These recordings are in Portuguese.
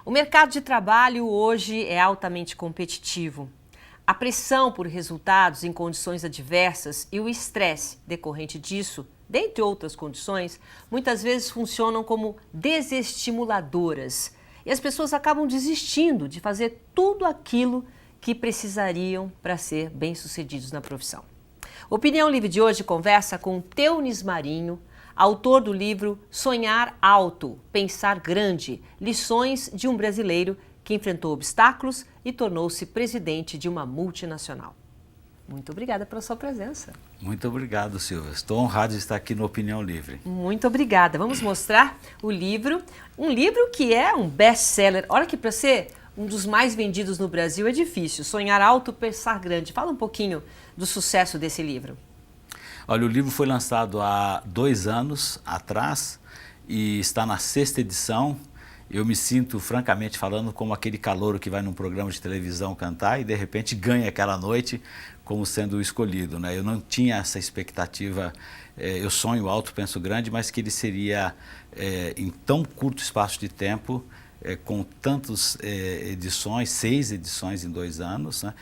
O mercado de trabalho hoje é altamente competitivo. A pressão por resultados em condições adversas e o estresse decorrente disso, dentre outras condições, muitas vezes funcionam como desestimuladoras. E as pessoas acabam desistindo de fazer tudo aquilo que precisariam para ser bem-sucedidos na profissão. Opinião Livre de hoje conversa com Teunis Marinho, autor do livro Sonhar Alto, Pensar Grande, lições de um brasileiro que enfrentou obstáculos e tornou-se presidente de uma multinacional. Muito obrigada pela sua presença. Muito obrigado, Silvia. Estou honrado de estar aqui no Opinião Livre. Muito obrigada. Vamos mostrar o livro, um livro que é um best-seller. Olha que para ser um dos mais vendidos no Brasil é difícil. Sonhar Alto, Pensar Grande. Fala um pouquinho do sucesso desse livro. Olha, o livro foi lançado há 2 anos atrás e está na 6ª edição. Eu me sinto, francamente falando, como aquele calouro que vai num programa de televisão cantar e de repente ganha aquela noite como sendo o escolhido, né? Eu não tinha essa expectativa, eu sonho alto, penso grande, mas que ele seria em tão curto espaço de tempo, com tantas edições, 6 edições em 2 anos, né?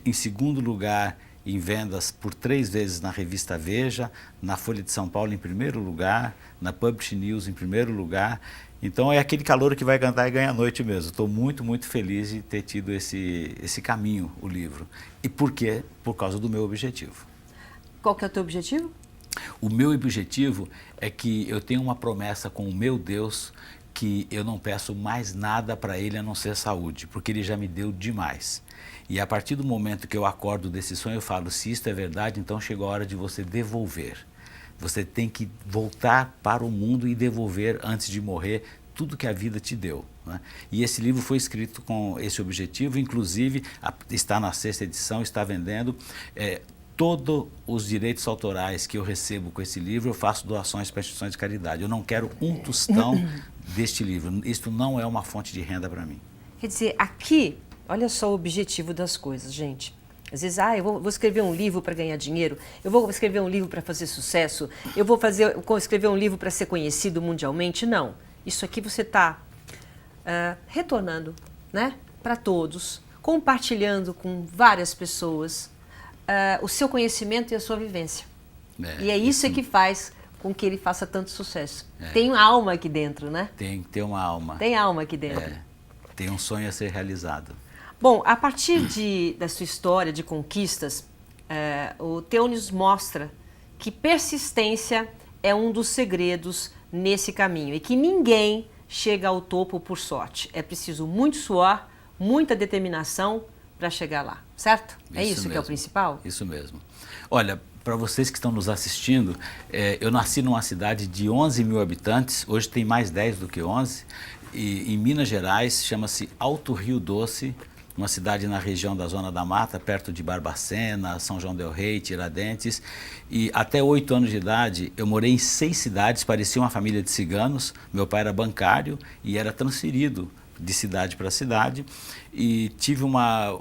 Em segundo lugar, em vendas por 3 vezes na revista Veja, na Folha de São Paulo em primeiro lugar, na Publish News em primeiro lugar. Então é aquele calouro que vai cantar e ganha a noite mesmo. Estou muito, muito feliz de ter tido esse caminho, o livro. E por quê? Por causa do meu objetivo. Qual que é o teu objetivo? O meu objetivo é que eu tenho uma promessa com o meu Deus que eu não peço mais nada para Ele a não ser saúde, porque Ele já me deu demais. E a partir do momento que eu acordo desse sonho, eu falo, se isto é verdade, então chegou a hora de você devolver. Você tem que voltar para o mundo e devolver, antes de morrer, tudo que a vida te deu, né? E esse livro foi escrito com esse objetivo, inclusive está na 6ª edição, está vendendo. Todos os direitos autorais que eu recebo com esse livro, eu faço doações para instituições de caridade. Eu não quero um tostão deste livro. Isto não é uma fonte de renda para mim. Quer dizer, aqui, olha só o objetivo das coisas, gente. Às vezes, eu vou escrever um livro para ganhar dinheiro, eu vou escrever um livro para fazer sucesso, eu vou escrever um livro para ser conhecido mundialmente. Não. Isso aqui você está retornando, né, para todos, compartilhando com várias pessoas o seu conhecimento e a sua vivência. E é isso que faz com que ele faça tanto sucesso. Tem uma alma aqui dentro, né? Tem uma alma. Tem alma aqui dentro. Tem um sonho a ser realizado. Bom, a partir da sua história de conquistas, o Teunis mostra que persistência é um dos segredos nesse caminho e que ninguém chega ao topo por sorte. É preciso muito suor, muita determinação para chegar lá, certo? É isso que é o principal? Isso mesmo. Olha, para vocês que estão nos assistindo, eu nasci numa cidade de 11 mil habitantes, hoje tem mais 10 do que 11, e em Minas Gerais, chama-se Alto Rio Doce, uma cidade na região da Zona da Mata, perto de Barbacena, São João del Rei, Tiradentes. E até 8 anos de idade, eu morei em 6 cidades, parecia uma família de ciganos. Meu pai era bancário e era transferido de cidade para cidade. E tive uma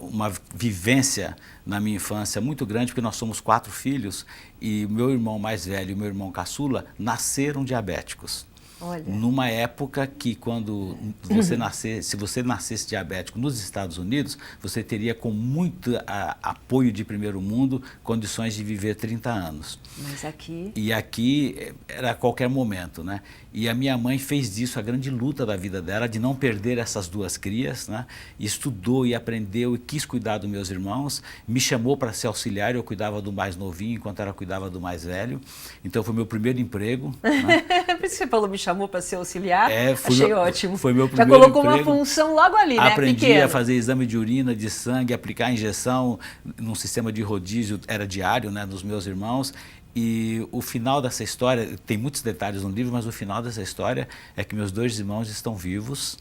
vivência na minha infância muito grande, porque nós somos 4 filhos e meu irmão mais velho e meu irmão caçula nasceram diabéticos. Olha. Numa época que quando você se você nascesse diabético nos Estados Unidos, você teria com muito apoio de primeiro mundo condições de viver 30 anos. Mas aqui... E aqui era a qualquer momento, né? E a minha mãe fez disso a grande luta da vida dela, de não perder essas 2 crias, né? E estudou e aprendeu e quis cuidar dos meus irmãos, me chamou para ser auxiliar, eu cuidava do mais novinho enquanto ela cuidava do mais velho. Então foi meu primeiro emprego, né? Por isso que você falou, me chamou para ser auxiliar, achei ótimo. Foi meu Já primeiro colocou emprego. Uma função logo ali, né? Aprendi Pequeno. a fazer exame de urina, de sangue, aplicar injeção num sistema de rodízio, era diário, né, dos meus irmãos. E o final dessa história, tem muitos detalhes no livro, mas o final dessa história é que meus 2 irmãos estão vivos.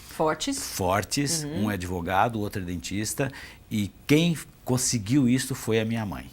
Fortes, um é advogado, o outro é dentista, e quem conseguiu isso foi a minha mãe.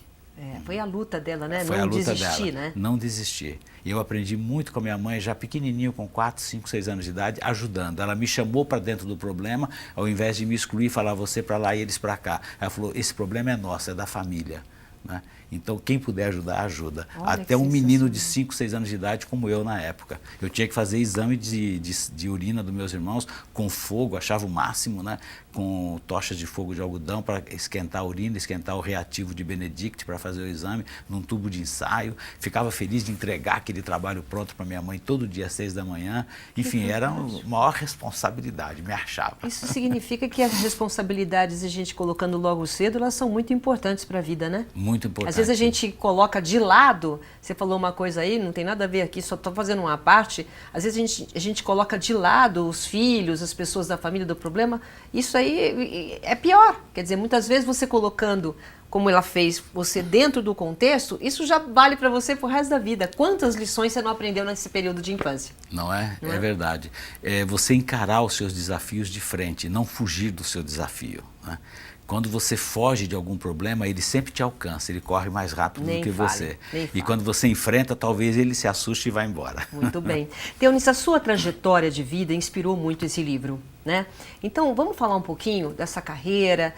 Foi a luta dela, né? Foi não a luta desistir, dela, né? não desistir. E eu aprendi muito com a minha mãe, já pequenininho, com 4, 5, 6 anos de idade, ajudando. Ela me chamou para dentro do problema, ao invés de me excluir, falar você para lá e eles para cá. Ela falou, esse problema é nosso, é da família, né? Então, quem puder ajudar, ajuda. Olha, até um menino de 5, 6 anos de idade, como eu na época. Eu tinha que fazer exame de urina dos meus irmãos com fogo, achava o máximo, né? Com tochas de fogo de algodão para esquentar a urina, esquentar o reativo de Benedict para fazer o exame num tubo de ensaio. Ficava feliz de entregar aquele trabalho pronto para minha mãe todo dia às 6 da manhã. Enfim, era uma maior responsabilidade, me achava. Isso significa que as responsabilidades a gente colocando logo cedo, elas são muito importantes para a vida, né? Muito importante. Às vezes a gente coloca de lado, você falou uma coisa aí, não tem nada a ver aqui, só estou fazendo uma parte, às vezes a gente coloca de lado os filhos, as pessoas da família do problema, isso aí é pior. Quer dizer, muitas vezes você colocando, como ela fez, você dentro do contexto, isso já vale para você pro resto da vida. Quantas lições você não aprendeu nesse período de infância? Não é? Não é é? verdade. É você encarar os seus desafios de frente, não fugir do seu desafio, né? Quando você foge de algum problema, ele sempre te alcança, ele corre mais rápido do que você. E quando você enfrenta, talvez ele se assuste e vá embora. Muito bem. Teonice, a sua trajetória de vida inspirou muito esse livro, né? Então, vamos falar um pouquinho dessa carreira,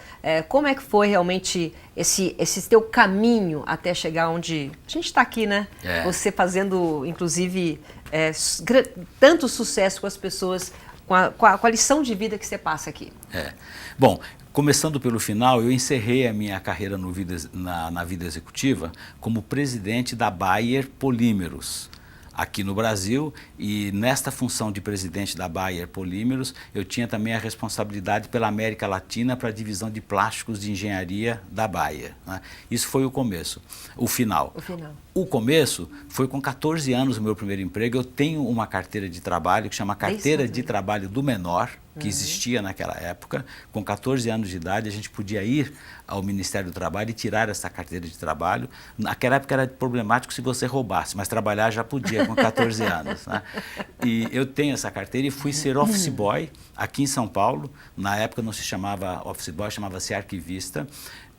como é que foi realmente esse teu caminho até chegar onde a gente está aqui, né? Você fazendo, inclusive, tanto sucesso com as pessoas, com a lição de vida que você passa aqui. Bom, começando pelo final, eu encerrei a minha carreira na vida executiva como presidente da Bayer Polímeros, aqui no Brasil, e nesta função de presidente da Bayer Polímeros, eu tinha também a responsabilidade pela América Latina para a divisão de plásticos de engenharia da Bayer, né? Isso foi o começo, o final. O começo foi com 14 anos o meu primeiro emprego. Eu tenho uma carteira de trabalho que chama Carteira de Trabalho do Menor, que existia naquela época. Com 14 anos de idade, a gente podia ir ao Ministério do Trabalho e tirar essa carteira de trabalho. Naquela época era problemático se você roubasse, mas trabalhar já podia com 14 anos, né? E eu tenho essa carteira e fui ser office boy aqui em São Paulo. Na época não se chamava office boy, chamava-se arquivista,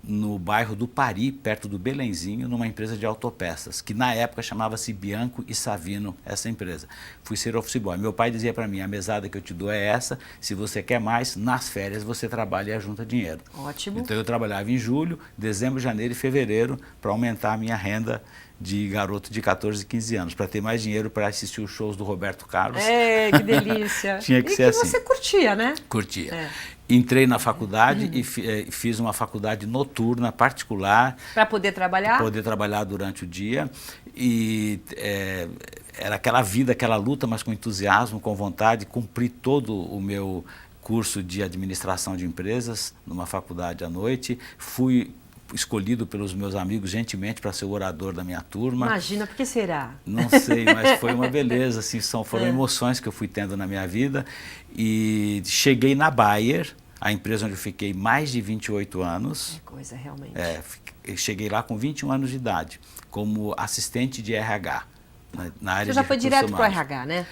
no bairro do Pari, perto do Belenzinho, numa empresa de autopeças, que na época chamava-se Bianco e Savino, essa empresa. Fui ser office boy. Meu pai dizia para mim, a mesada que eu te dou é essa, se você quer mais, nas férias você trabalha e ajunta dinheiro. Ótimo. Então eu trabalhava em julho, dezembro, janeiro e fevereiro para aumentar a minha renda de garoto de 14, 15 anos, para ter mais dinheiro para assistir os shows do Roberto Carlos. Que delícia. Tinha que ser assim. E que você curtia, né? Curtia. Entrei na faculdade e fiz uma faculdade noturna, particular. Para poder trabalhar? Para poder trabalhar durante o dia. E era aquela vida, aquela luta, mas com entusiasmo, com vontade. Cumpri todo o meu curso de administração de empresas numa faculdade à noite. Fui escolhido pelos meus amigos gentilmente para ser o orador da minha turma. Imagina, por que será? Não sei, mas foi uma beleza, assim, foram emoções que eu fui tendo na minha vida. E cheguei na Bayer, a empresa onde eu fiquei mais de 28 anos. Que coisa, realmente. Cheguei lá com 21 anos de idade, como assistente de RH. Na área Você já de foi direto para o humanos. RH, né?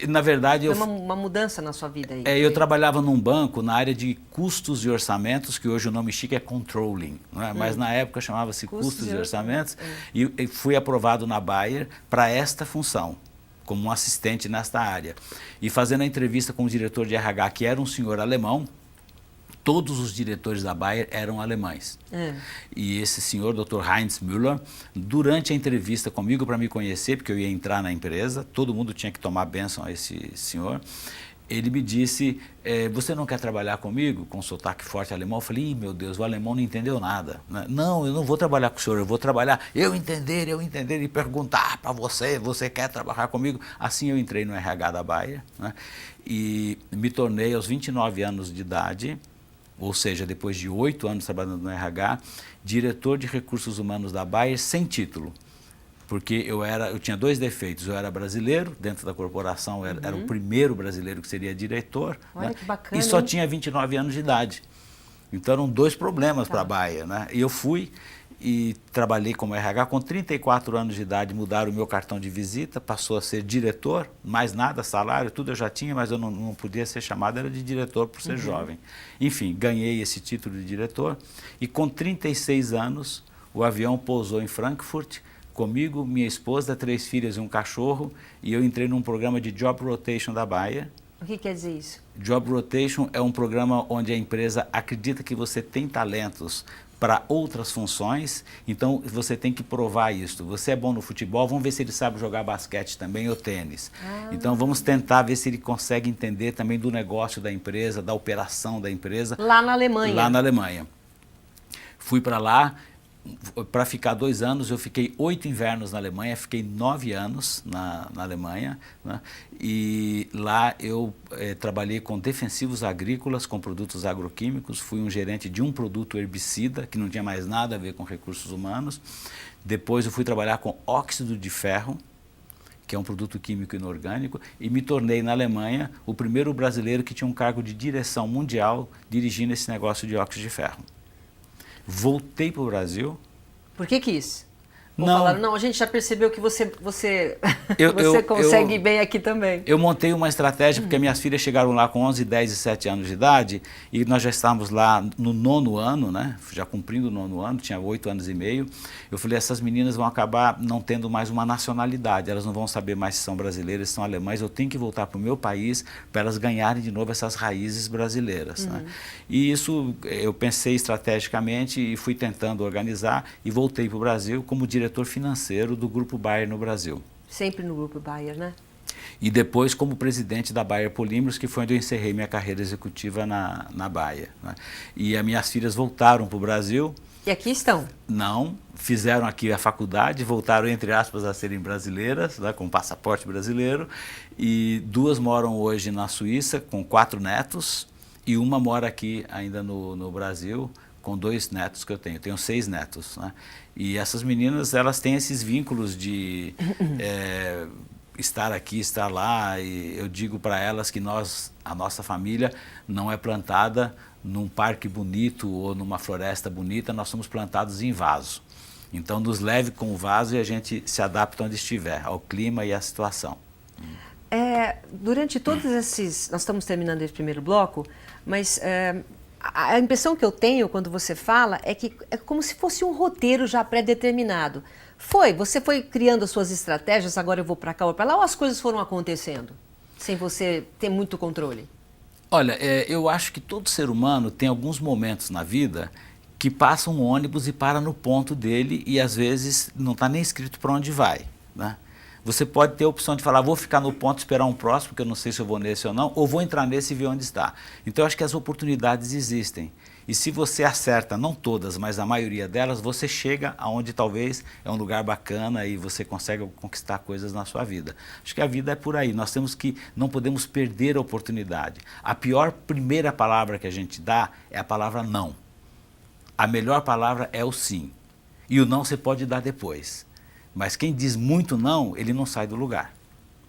Na verdade, foi uma mudança na sua vida aí. Eu trabalhava num banco na área de custos e orçamentos, que hoje o nome chique é controlling, não é? Mas na época chamava-se custos e orçamentos, e fui aprovado na Bayer para esta função, como um assistente nesta área. E fazendo a entrevista com o diretor de RH, que era um senhor alemão. Todos os diretores da Bayer eram alemães. E esse senhor, Dr. Heinz Müller, durante a entrevista comigo para me conhecer, porque eu ia entrar na empresa, todo mundo tinha que tomar bênção a esse senhor, ele me disse, você não quer trabalhar comigo? Com sotaque forte alemão. Eu falei, meu Deus, o alemão não entendeu nada. Não, eu não vou trabalhar com o senhor, eu vou trabalhar, eu entender e perguntar para você quer trabalhar comigo? Assim eu entrei no RH da Bayer, né? E me tornei aos 29 anos de idade, ou seja, depois de 8 anos trabalhando no RH, diretor de recursos humanos da Bayer sem título. Porque eu tinha 2 defeitos, eu era brasileiro, dentro da corporação era o primeiro brasileiro que seria diretor. Olha, né? Que bacana, e só tinha 29 anos de idade. Então eram 2 problemas para a Bayer, né? E eu fui e trabalhei como RH com 34 anos de idade, mudaram o meu cartão de visita, passou a ser diretor, mais nada, salário, tudo eu já tinha, mas eu não podia ser chamado, era de diretor por ser jovem. Enfim, ganhei esse título de diretor e com 36 anos o avião pousou em Frankfurt, comigo, minha esposa, 3 filhas e um cachorro, e eu entrei num programa de Job Rotation da Bayer. O que quer dizer isso? Job Rotation é um programa onde a empresa acredita que você tem talentos para outras funções, então você tem que provar isso. Você é bom no futebol, vamos ver se ele sabe jogar basquete também ou tênis. Então vamos tentar ver se ele consegue entender também do negócio da empresa, da operação da empresa. Lá na Alemanha? Lá na Alemanha. Fui para lá, para ficar 2 anos, eu fiquei 8 invernos na Alemanha, fiquei 9 anos na Alemanha, né? E lá eu trabalhei com defensivos agrícolas, com produtos agroquímicos, fui um gerente de um produto herbicida, que não tinha mais nada a ver com recursos humanos. Depois eu fui trabalhar com óxido de ferro, que é um produto químico inorgânico, e me tornei na Alemanha o primeiro brasileiro que tinha um cargo de direção mundial dirigindo esse negócio de óxido de ferro. Voltei para o Brasil. Por que quis? Não. Falaram, não, a gente já percebeu que você consegue ir bem aqui também. Eu montei uma estratégia, porque minhas filhas chegaram lá com 11, 10 e 7 anos de idade, e nós já estávamos lá no 9º ano, né? Já cumprindo o 9º ano, tinha 8 anos e meio. Eu falei, essas meninas vão acabar não tendo mais uma nacionalidade, elas não vão saber mais se são brasileiras, se são alemãs, eu tenho que voltar para o meu país para elas ganharem de novo essas raízes brasileiras. Né? E isso eu pensei estrategicamente e fui tentando organizar e voltei para o Brasil como diretor financeiro do Grupo Bayer no Brasil. Sempre no Grupo Bayer, né? E depois como presidente da Bayer Polímeros, que foi onde eu encerrei minha carreira executiva na Bayer. Né? E as minhas filhas voltaram para o Brasil. E aqui estão? Não, fizeram aqui a faculdade, voltaram, entre aspas, a serem brasileiras, né, com passaporte brasileiro. E 2 moram hoje na Suíça, com 4 netos, e uma mora aqui ainda no Brasil, com 2 netos que eu tenho 6 netos, né? E essas meninas, elas têm esses vínculos de estar aqui, estar lá, e eu digo para elas que a nossa família não é plantada num parque bonito ou numa floresta bonita, nós somos plantados em vaso. Então nos leve com o vaso e a gente se adapta onde estiver, ao clima e à situação. Durante todos esses... Nós estamos terminando esse primeiro bloco, mas... A impressão que eu tenho quando você fala é que é como se fosse um roteiro já pré-determinado. Você foi criando as suas estratégias, agora eu vou para cá ou para lá, ou as coisas foram acontecendo sem você ter muito controle? Olha, eu acho que todo ser humano tem alguns momentos na vida que passa um ônibus e para no ponto dele e às vezes não está nem escrito para onde vai, né? Você pode ter a opção de falar, vou ficar no ponto, esperar um próximo, porque eu não sei se eu vou nesse ou não, ou vou entrar nesse e ver onde está. Então eu acho que as oportunidades existem. E se você acerta, não todas, mas a maioria delas, você chega aonde talvez é um lugar bacana e você consegue conquistar coisas na sua vida. Acho que a vida é por aí, não podemos perder a oportunidade. A pior primeira palavra que a gente dá é a palavra não. A melhor palavra é o sim. E o não você pode dar depois. Mas quem diz muito não, ele não sai do lugar.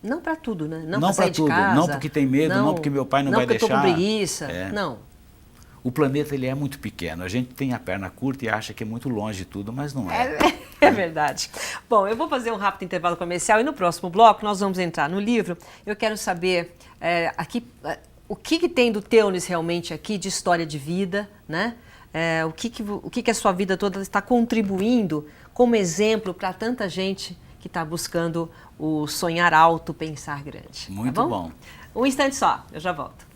Não para tudo, né? Não para sair tudo. De casa, não porque tem medo, não porque meu pai não vai deixar. Não porque eu estou com preguiça, não. O planeta ele é muito pequeno, a gente tem a perna curta e acha que é muito longe de tudo, mas não é. É verdade. Bom, eu vou fazer um rápido intervalo comercial e no próximo bloco nós vamos entrar no livro. Eu quero saber aqui o que tem do Teunis realmente aqui de história de vida, né? O que a sua vida toda está contribuindo como exemplo para tanta gente que está buscando o sonhar alto, pensar grande. Muito tá bom. Um instante só, eu já volto.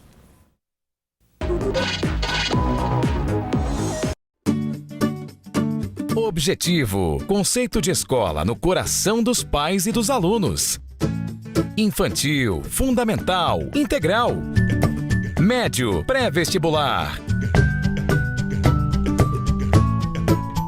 Objetivo, conceito de escola no coração dos pais e dos alunos. Infantil, fundamental, integral. Médio, pré-vestibular.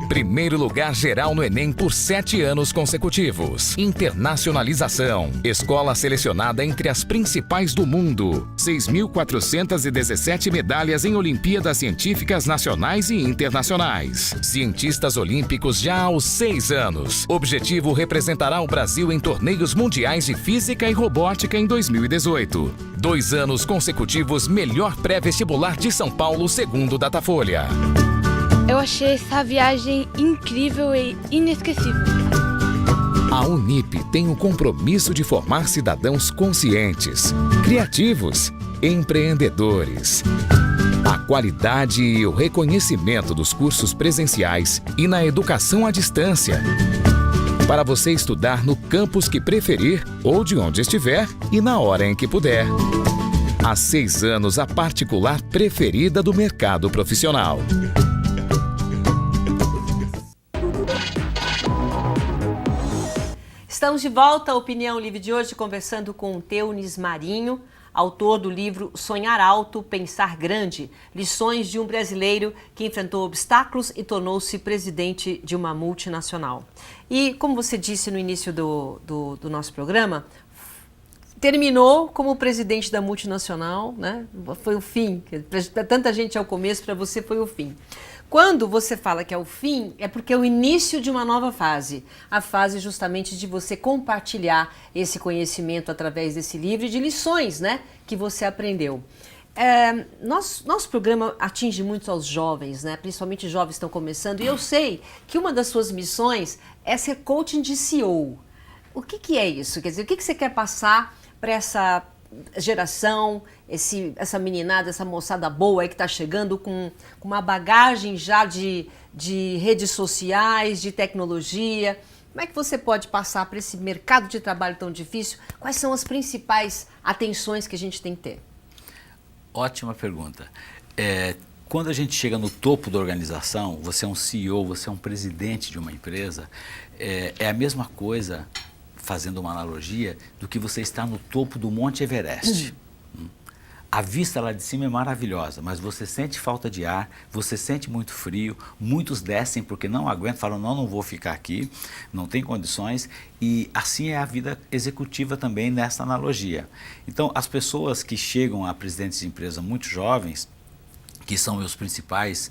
Primeiro lugar geral no Enem por 7 anos consecutivos. Internacionalização. Escola selecionada entre as principais do mundo. 6.417 medalhas em Olimpíadas Científicas Nacionais e Internacionais. Cientistas olímpicos já aos 6 anos. Objetivo representará o Brasil em torneios mundiais de física e robótica em 2018. 2 anos consecutivos melhor pré-vestibular de São Paulo, segundo Datafolha. Eu achei essa viagem incrível e inesquecível. A Unip tem o compromisso de formar cidadãos conscientes, criativos, empreendedores. A qualidade e o reconhecimento dos cursos presenciais e na educação à distância. Para você estudar no campus que preferir ou de onde estiver e na hora em que puder. Há 6 anos, a particular preferida do mercado profissional. Estamos de volta à Opinião Livre de hoje, conversando com Teunis Marinho, autor do livro Sonhar Alto, Pensar Grande, lições de um brasileiro que enfrentou obstáculos e tornou-se presidente de uma multinacional. E, como você disse no início do nosso programa, terminou como presidente da multinacional, né? Foi o fim. Para tanta gente é o começo, para você foi o fim. Quando você fala que é o fim, é porque é o início de uma nova fase. A fase justamente de você compartilhar esse conhecimento através desse livro e de lições, né, que você aprendeu. Nosso programa atinge muito aos jovens, né? Principalmente jovens que estão começando. E eu sei que uma das suas missões é ser coaching de CEO. O que é isso? Quer dizer, o que você quer passar para essa geração, essa meninada, essa moçada boa aí que está chegando com uma bagagem já de redes sociais, de tecnologia? Como é que você pode passar para esse mercado de trabalho tão difícil? Quais são as principais atenções que a gente tem que ter? Ótima pergunta. Quando a gente chega no topo da organização, você é um CEO, você é um presidente de uma empresa, é a mesma coisa, fazendo uma analogia, do que você está no topo do Monte Everest. A vista lá de cima é maravilhosa, mas você sente falta de ar, você sente muito frio, muitos descem porque não aguentam, falam, não vou ficar aqui, não tem condições, e assim é a vida executiva também nessa analogia. Então, as pessoas que chegam a presidentes de empresa muito jovens, que são meus principais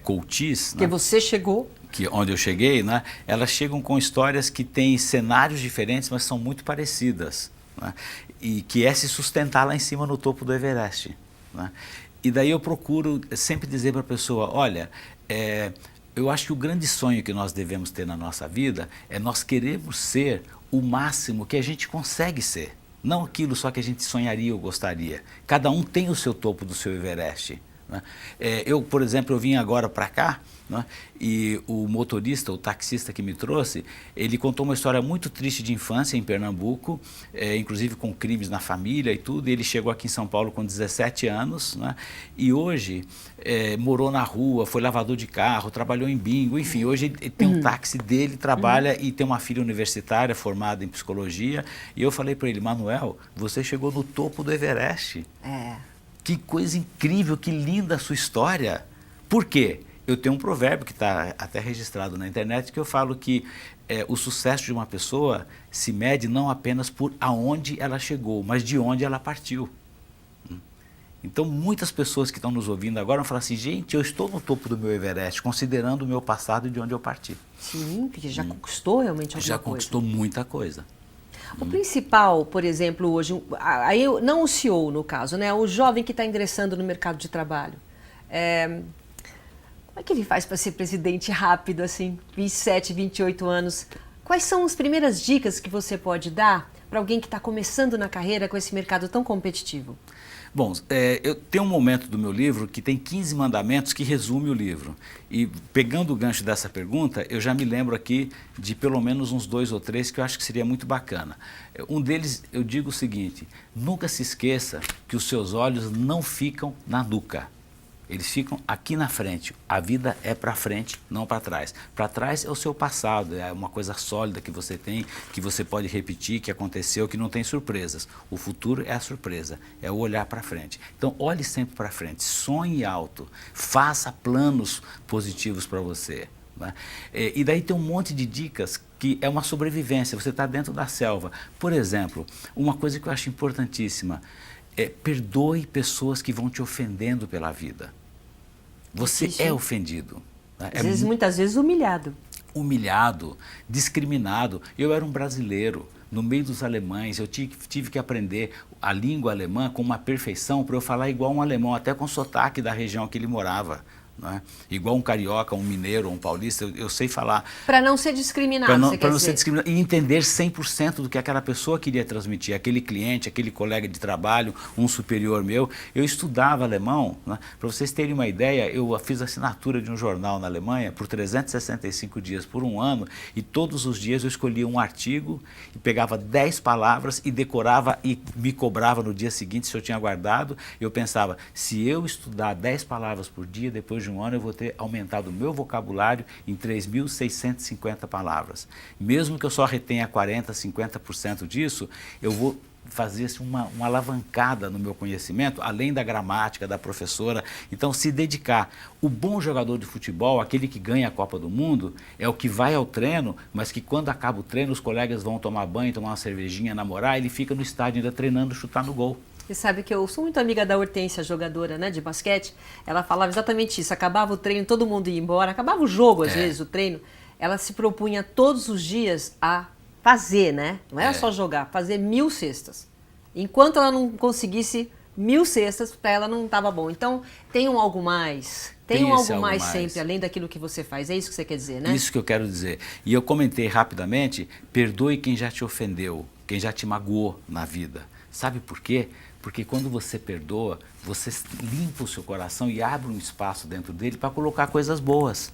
coaches, porque, né, você chegou, onde eu cheguei, né, elas chegam com histórias que têm cenários diferentes, mas são muito parecidas, né, e que é se sustentar lá em cima no topo do Everest, né. E daí eu procuro sempre dizer para a pessoa, olha, eu acho que o grande sonho que nós devemos ter na nossa vida é nós queremos ser o máximo que a gente consegue ser, não aquilo só que a gente sonharia ou gostaria. Cada um tem o seu topo do seu Everest. Eu, por exemplo, eu vim agora para cá, né, e o motorista, o taxista que me trouxe, ele contou uma história muito triste de infância em Pernambuco, inclusive com crimes na família e tudo. Ele chegou aqui em São Paulo com 17 anos, né, e hoje morou na rua, foi lavador de carro, trabalhou em bingo, enfim, hoje ele tem um táxi dele, trabalha e tem uma filha universitária formada em psicologia. E eu falei para ele, Manuel, você chegou no topo do Everest. Que coisa incrível, que linda a sua história. Por quê? Eu tenho um provérbio que está até registrado na internet que eu falo que o sucesso de uma pessoa se mede não apenas por aonde ela chegou, mas de onde ela partiu. Então, muitas pessoas que estão nos ouvindo agora vão falar assim, gente, eu estou no topo do meu Everest, considerando o meu passado e de onde eu parti. Sim, porque já conquistou realmente alguma coisa. Já conquistou muita coisa. O principal, por exemplo, hoje, aí não o CEO no caso, né? O jovem que está ingressando no mercado de trabalho. Como é que ele faz para ser presidente rápido, assim, 27, 28 anos? Quais são as primeiras dicas que você pode dar para alguém que está começando na carreira com esse mercado tão competitivo? Bom, eu tenho um momento do meu livro que tem 15 mandamentos que resume o livro. E pegando o gancho dessa pergunta, eu já me lembro aqui de pelo menos uns 2 ou 3 que eu acho que seria muito bacana. Um deles, eu digo o seguinte, nunca se esqueça que os seus olhos não ficam na nuca. Eles ficam aqui na frente. A vida é para frente, não para trás. Para trás é o seu passado, é uma coisa sólida que você tem, que você pode repetir, que aconteceu, que não tem surpresas. O futuro é a surpresa, é o olhar para frente. Então, olhe sempre para frente, sonhe alto, faça planos positivos para você, né? E daí tem um monte de dicas que é uma sobrevivência, você está dentro da selva. Por exemplo, uma coisa que eu acho importantíssima, perdoe pessoas que vão te ofendendo pela vida. Você é ofendido. Né? Muitas vezes humilhado. Humilhado, discriminado. Eu era um brasileiro, no meio dos alemães, eu tive que aprender a língua alemã com uma perfeição para eu falar igual um alemão, até com sotaque da região que ele morava. Né? Igual um carioca, um mineiro, um paulista, eu sei falar. Para não ser discriminado, para não ser discriminado e entender 100% do que aquela pessoa queria transmitir, aquele cliente, aquele colega de trabalho, um superior meu. Eu estudava alemão, né? Para vocês terem uma ideia, eu fiz assinatura de um jornal na Alemanha por 365 dias por um ano e todos os dias eu escolhia um artigo e pegava 10 palavras e decorava e me cobrava no dia seguinte se eu tinha guardado. Eu pensava, se eu estudar 10 palavras por dia, depois de de um ano eu vou ter aumentado o meu vocabulário em 3.650 palavras. Mesmo que eu só retenha 40%, 50% disso, eu vou fazer uma alavancada no meu conhecimento, além da gramática, da professora. Então, se dedicar. O bom jogador de futebol, aquele que ganha a Copa do Mundo, é o que vai ao treino, mas que quando acaba o treino, os colegas vão tomar banho, tomar uma cervejinha, namorar, ele fica no estádio ainda treinando, chutar no gol. Você sabe que eu sou muito amiga da Hortência, jogadora, né, de basquete. Ela falava exatamente isso. Acabava o treino, todo mundo ia embora. Acabava o jogo, às vezes, o treino. Ela se propunha todos os dias a fazer, né? Não era só jogar, fazer 1000 cestas. Enquanto ela não conseguisse 1000 cestas, para ela não estava bom. Então, tem um algo mais. Tem um algo mais sempre, além daquilo que você faz. É isso que você quer dizer, né? Isso que eu quero dizer. E eu comentei rapidamente, perdoe quem já te ofendeu, quem já te magoou na vida. Sabe por quê? Porque quando você perdoa, você limpa o seu coração e abre um espaço dentro dele para colocar coisas boas.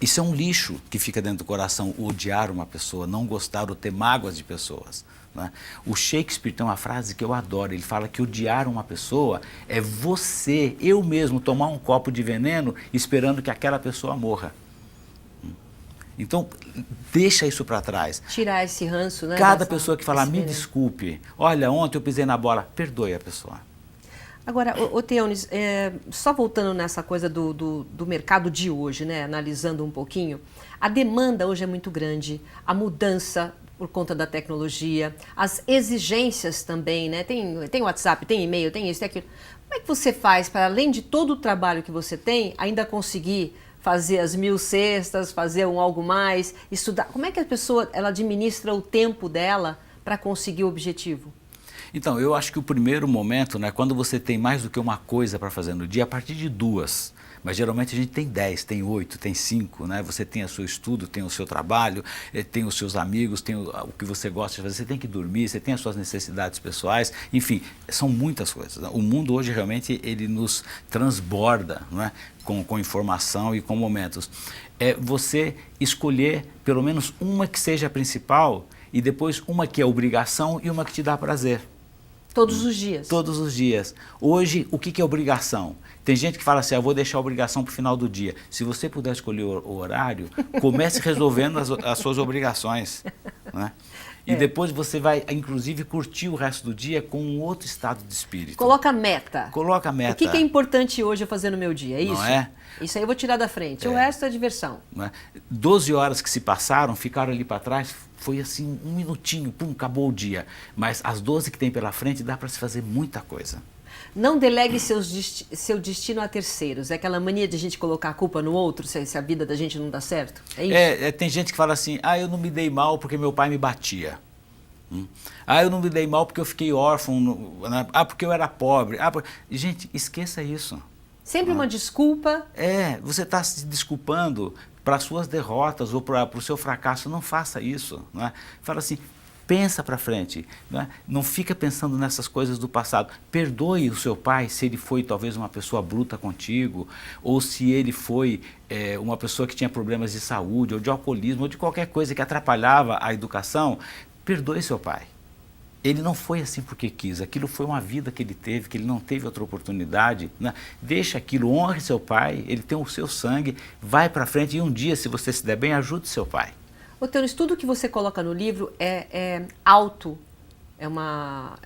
Isso é um lixo que fica dentro do coração, odiar uma pessoa, não gostar ou ter mágoas de pessoas. Né? O Shakespeare tem uma frase que eu adoro, ele fala que odiar uma pessoa é você, eu mesmo, tomar um copo de veneno esperando que aquela pessoa morra. Então, deixa isso para trás. Tirar esse ranço, né? Cada pessoa que falar, me desculpe, olha, ontem eu pisei na bola, perdoe a pessoa. Agora, Theonis, só voltando nessa coisa do mercado de hoje, né, analisando um pouquinho, a demanda hoje é muito grande, a mudança por conta da tecnologia, as exigências também, né? Tem WhatsApp, tem e-mail, tem isso, tem aquilo. Como é que você faz para, além de todo o trabalho que você tem, ainda conseguir fazer as 1000 cestas, fazer algo mais, estudar? Como é que a pessoa ela administra o tempo dela para conseguir o objetivo? Então, eu acho que o primeiro momento, né, quando você tem mais do que uma coisa para fazer no dia, a partir de 2, mas geralmente a gente tem 10, tem 8, tem 5, né? Você tem o seu estudo, tem o seu trabalho, tem os seus amigos, tem o que você gosta de fazer, você tem que dormir, você tem as suas necessidades pessoais, enfim, são muitas coisas. Né? O mundo hoje realmente ele nos transborda, né? com informação e com momentos. É você escolher pelo menos uma que seja a principal e depois uma que é obrigação e uma que te dá prazer. Todos os dias? Todos os dias. Hoje, o que é obrigação? Tem gente que fala assim, eu vou deixar a obrigação para o final do dia. Se você puder escolher o horário, comece resolvendo as suas obrigações. Né? E depois você vai, inclusive, curtir o resto do dia com um outro estado de espírito. Coloca meta. Coloca meta. O que é importante hoje eu fazer no meu dia? É isso? Não é? Isso aí eu vou tirar da frente. O resto é diversão. Não é? 12 horas que se passaram, ficaram ali para trás, foi assim, um minutinho, pum, acabou o dia. Mas as 12 que tem pela frente, dá para se fazer muita coisa. Não delegue seu destino a terceiros. É aquela mania de a gente colocar a culpa no outro se a vida da gente não dá certo? É isso? Tem gente que fala assim, eu não me dei mal porque meu pai me batia. Eu não me dei mal porque eu fiquei órfão, porque eu era pobre. Gente, esqueça isso. Sempre uma desculpa. Você está se desculpando para as suas derrotas ou para o seu fracasso. Não faça isso. Não é? Fala assim, pensa para frente. Não fica pensando nessas coisas do passado. Perdoe o seu pai se ele foi talvez uma pessoa bruta contigo, ou se ele foi uma pessoa que tinha problemas de saúde, ou de alcoolismo, ou de qualquer coisa que atrapalhava a educação. Perdoe seu pai. Ele não foi assim porque quis, aquilo foi uma vida que ele teve, que ele não teve outra oportunidade. Né? Deixa aquilo, honre seu pai, ele tem o seu sangue, vai para frente e um dia, se você se der bem, ajude seu pai. Theonis, tudo que você coloca no livro é uma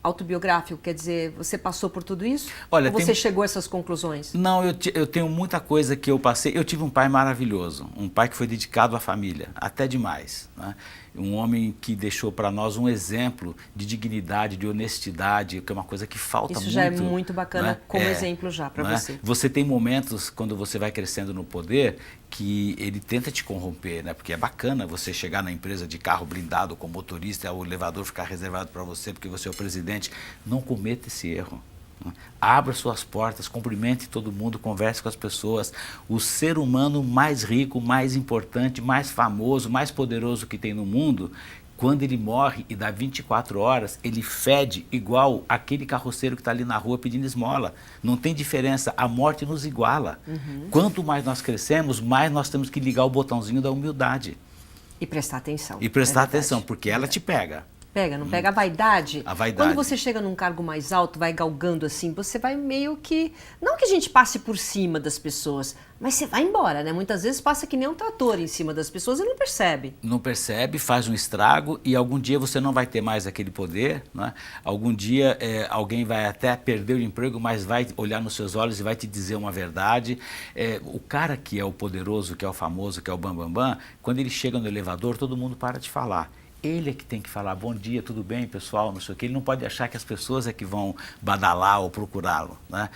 autobiográfico, quer dizer, você passou por tudo isso? Olha, ou você chegou a essas conclusões? Não, eu tenho muita coisa que eu passei. Eu tive um pai maravilhoso, um pai que foi dedicado à família, até demais. Né? Um homem que deixou para nós um exemplo de dignidade, de honestidade, que é uma coisa que falta muito. Isso já é muito bacana, né? Como exemplo já para né? você. Você tem momentos, quando você vai crescendo no poder, que ele tenta te corromper, né? Porque é bacana você chegar na empresa de carro blindado com motorista, o elevador ficar reservado para você porque você é o presidente. Não cometa esse erro. Abra suas portas, cumprimente todo mundo, converse com as pessoas. O ser humano mais rico, mais importante, mais famoso, mais poderoso que tem no mundo, quando ele morre e dá 24 horas, ele fede igual aquele carroceiro que está ali na rua pedindo esmola. Não tem diferença, a morte nos iguala. Quanto mais nós crescemos, mais nós temos que ligar o botãozinho da humildade. E prestar atenção. E prestar atenção, porque ela te pega. Pega, não pega? A vaidade. A vaidade. Quando você chega num cargo mais alto, vai galgando assim, você vai meio que... Não que a gente passe por cima das pessoas, mas você vai embora, né? Muitas vezes passa que nem um trator em cima das pessoas e não percebe. Não percebe, faz um estrago e algum dia você não vai ter mais aquele poder, né? Algum dia alguém vai até perder o emprego, mas vai olhar nos seus olhos e vai te dizer uma verdade. O cara que é o poderoso, que é o famoso, que é o bambambam, quando ele chega no elevador, todo mundo para de falar. Ele é que tem que falar, bom dia, tudo bem, pessoal, não sei o quê. Ele não pode achar que as pessoas é que vão badalar ou procurá-lo, né?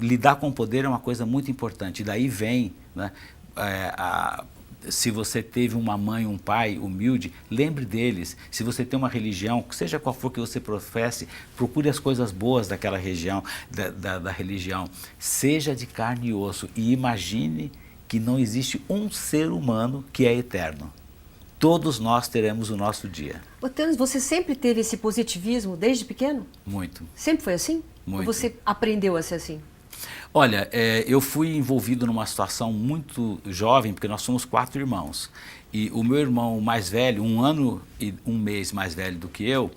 Lidar com o poder é uma coisa muito importante. E daí vem, né, se você teve uma mãe, um pai humilde, lembre deles. Se você tem uma religião, seja qual for que você professe, procure as coisas boas daquela região, da religião. Seja de carne e osso e imagine que não existe um ser humano que é eterno. Todos nós teremos o nosso dia. Ô, Teunis, você sempre teve esse positivismo desde pequeno? Muito. Sempre foi assim? Muito. Ou você aprendeu a ser assim? Olha, eu fui envolvido numa situação muito jovem, porque nós somos 4 irmãos. E o meu irmão mais velho, 1 ano e 1 mês mais velho do que eu,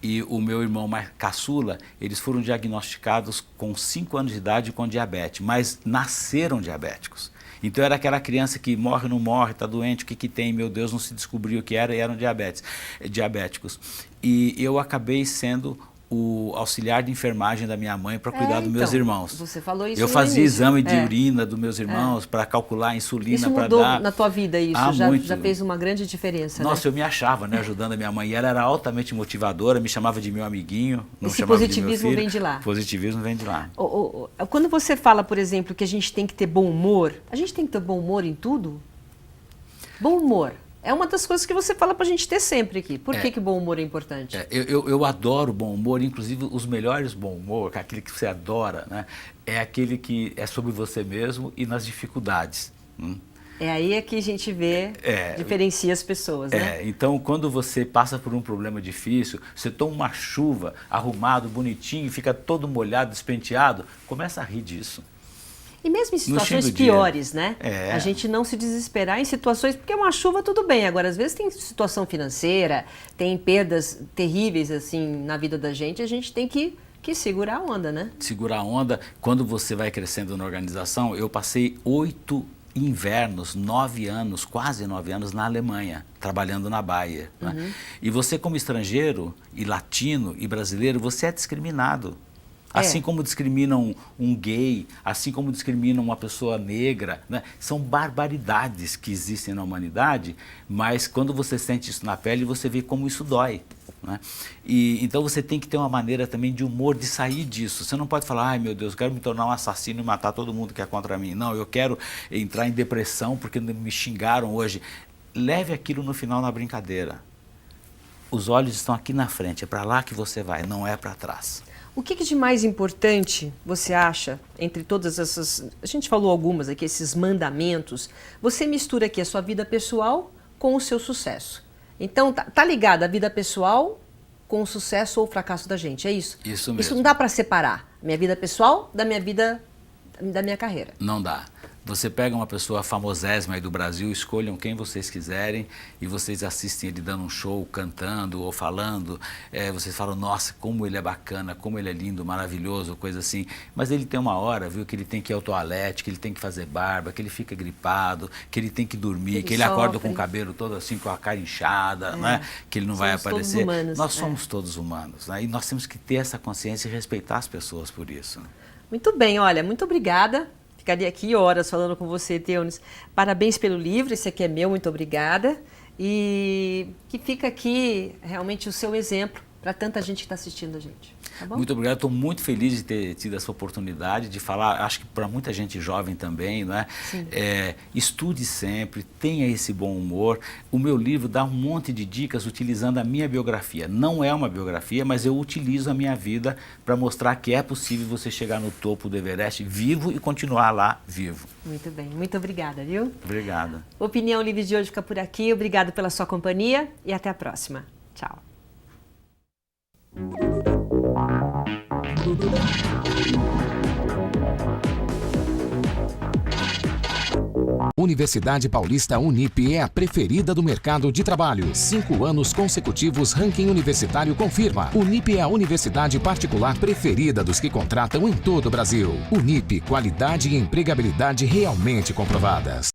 e o meu irmão mais caçula, eles foram diagnosticados com 5 anos de idade com diabetes, mas nasceram diabéticos. Então era aquela criança que morre ou não morre, está doente, o que que tem, meu Deus, não se descobriu o que era, e eram diabéticos. E eu acabei sendo o auxiliar de enfermagem da minha mãe para cuidar dos meus irmãos. Você falou isso Eu no fazia início. exame de urina dos meus irmãos para calcular a insulina. Isso para mudou dar... na tua vida, isso? Já fez uma grande diferença, Nossa, né? eu me achava, né, ajudando a minha mãe. E ela era altamente motivadora, me chamava de meu amiguinho. Não Esse chamava positivismo de meu filho. vem de lá. Positivismo vem de lá. Quando você fala, por exemplo, que a gente tem que ter bom humor, a gente tem que ter bom humor em tudo? Bom humor. É uma das coisas que você fala pra gente ter sempre aqui. Por que bom humor é importante? Eu adoro bom humor, inclusive os melhores bom humor, aquele que você adora, né? É aquele que é sobre você mesmo e nas dificuldades. É aí que a gente vê, diferencia as pessoas, né? Então, quando você passa por um problema difícil, você toma uma chuva, arrumado, bonitinho, fica todo molhado, despenteado, começa a rir disso. E mesmo em situações piores, né? A gente não se desesperar em situações, porque uma chuva tudo bem, agora às vezes tem situação financeira, tem perdas terríveis assim na vida da gente, a gente tem que segurar a onda, né? Segurar a onda. Quando você vai crescendo na organização, eu passei 8 invernos, 9 anos, quase 9 anos na Alemanha, trabalhando na Bayer. Né? E você como estrangeiro, e latino, e brasileiro, você é discriminado. Assim como discriminam um gay, assim como discriminam uma pessoa negra, né? São barbaridades que existem na humanidade, mas quando você sente isso na pele, você vê como isso dói. Né? Então você tem que ter uma maneira também de humor, de sair disso. Você não pode falar, ai meu Deus, eu quero me tornar um assassino e matar todo mundo que é contra mim. Não, eu quero entrar em depressão porque me xingaram hoje. Leve aquilo no final na brincadeira. Os olhos estão aqui na frente, é para lá que você vai, não é para trás. O que de mais importante você acha entre todas essas... A gente falou algumas aqui, esses mandamentos. Você mistura aqui a sua vida pessoal com o seu sucesso. Então, tá ligado a vida pessoal com o sucesso ou o fracasso da gente, é isso? Isso mesmo. Isso não dá para separar minha vida pessoal da minha vida, da minha carreira. Não dá. Você pega uma pessoa famosésima aí do Brasil, escolham quem vocês quiserem e vocês assistem ele dando um show, cantando ou falando. Vocês falam, nossa, como ele é bacana, como ele é lindo, maravilhoso, coisa assim. Mas ele tem uma hora, viu, que ele tem que ir ao toalete, que ele tem que fazer barba, que ele fica gripado, que ele tem que dormir, que ele acorda com o cabelo todo assim, com a cara inchada, né? Que ele não vai aparecer. Todos humanos, nós somos todos humanos, né? E nós temos que ter essa consciência e respeitar as pessoas por isso. Muito bem, olha, muito obrigada. Ficaria aqui horas falando com você, Teunis. Parabéns pelo livro, esse aqui é meu, muito obrigada. E que fica aqui realmente o seu exemplo para tanta gente que está assistindo a gente. Tá bom? Muito obrigado, estou muito feliz de ter tido essa oportunidade de falar, acho que para muita gente jovem também, não é? Estude sempre, tenha esse bom humor. O meu livro dá um monte de dicas utilizando a minha biografia. Não é uma biografia, mas eu utilizo a minha vida para mostrar que é possível você chegar no topo do Everest vivo e continuar lá vivo. Muito bem, muito obrigada, viu? Obrigado. Opinião Livre de hoje fica por aqui. Obrigado pela sua companhia e até a próxima. Tchau. Universidade Paulista Unip é a preferida do mercado de trabalho. 5 anos consecutivos, ranking universitário confirma. Unip é a universidade particular preferida dos que contratam em todo o Brasil. Unip, qualidade e empregabilidade realmente comprovadas.